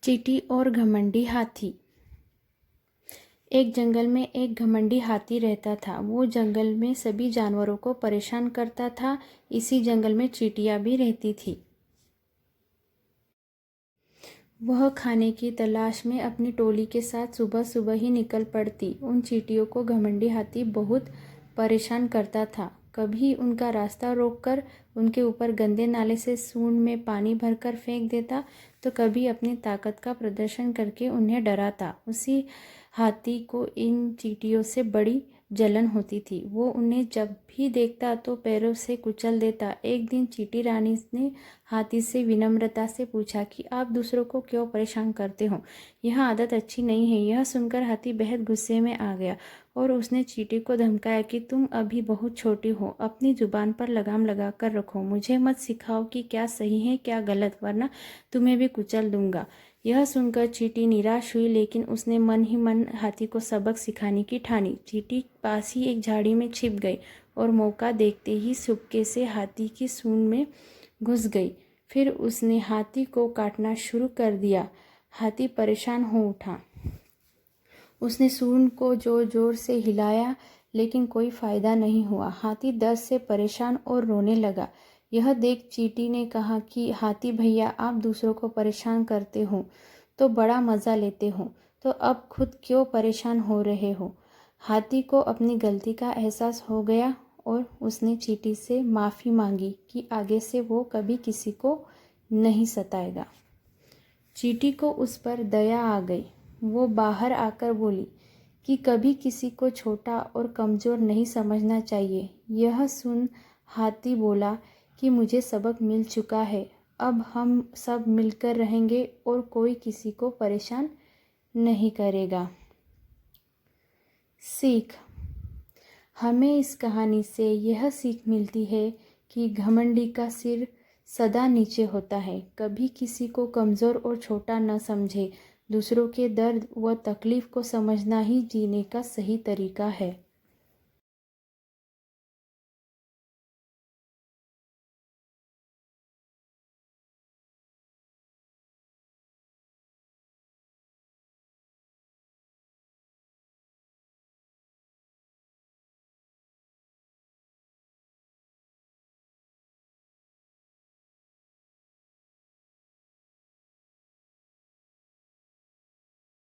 चींटी और घमंडी हाथी। एक जंगल में एक घमंडी हाथी रहता था। वो जंगल में सभी जानवरों को परेशान करता था। इसी जंगल में चींटियां भी रहती थी। वह खाने की तलाश में अपनी टोली के साथ सुबह सुबह ही निकल पड़ती। उन चींटियों को घमंडी हाथी बहुत परेशान करता था। कभी उनका रास्ता रोककर उनके ऊपर गंदे नाले से सूंड में पानी भरकर फेंक देता, तो कभी अपनी ताकत का प्रदर्शन करके उन्हें डराता। उसी हाथी को इन चींटियों से बड़ी जलन होती थी। वो उन्हें जब भी देखता तो पैरों से कुचल देता। एक दिन चींटी रानी ने हाथी से विनम्रता से पूछा कि आप दूसरों को क्यों परेशान करते हो? यह आदत अच्छी नहीं है। यह सुनकर हाथी बेहद गुस्से में आ गया और उसने चींटी को धमकाया कि तुम अभी बहुत छोटी हो, अपनी जुबान पर लगाम लगा कर रखो। मुझे मत सिखाओ कि क्या सही है क्या गलत, वरना तुम्हें भी कुचल दूंगा। यह सुनकर चींटी निराश हुई, लेकिन उसने मन ही मन हाथी को सबक सिखाने की ठानी। चींटी पास ही एक झाड़ी में छिप गई और मौका देखते ही चुपके से हाथी की सूंड में घुस गई। फिर उसने हाथी को काटना शुरू कर दिया। हाथी परेशान हो उठा। उसने सूंड को जोर जोर से हिलाया, लेकिन कोई फायदा नहीं हुआ। हाथी दर्द से परेशान और रोने लगा। यह देख चींटी ने कहा कि हाथी भैया, आप दूसरों को परेशान करते हो तो बड़ा मज़ा लेते हो, तो अब खुद क्यों परेशान हो रहे हो? हाथी को अपनी गलती का एहसास हो गया और उसने चींटी से माफ़ी मांगी कि आगे से वो कभी किसी को नहीं सताएगा। चींटी को उस पर दया आ गई। वो बाहर आकर बोली कि कभी किसी को छोटा और कमज़ोर नहीं समझना चाहिए। यह सुन हाथी बोला कि मुझे सबक मिल चुका है। अब हम सब मिलकर रहेंगे और कोई किसी को परेशान नहीं करेगा। सीख। हमें इस कहानी से यह सीख मिलती है कि घमंडी का सिर सदा नीचे होता है। कभी किसी को कमज़ोर और छोटा न समझे। दूसरों के दर्द व तकलीफ़ को समझना ही जीने का सही तरीका है।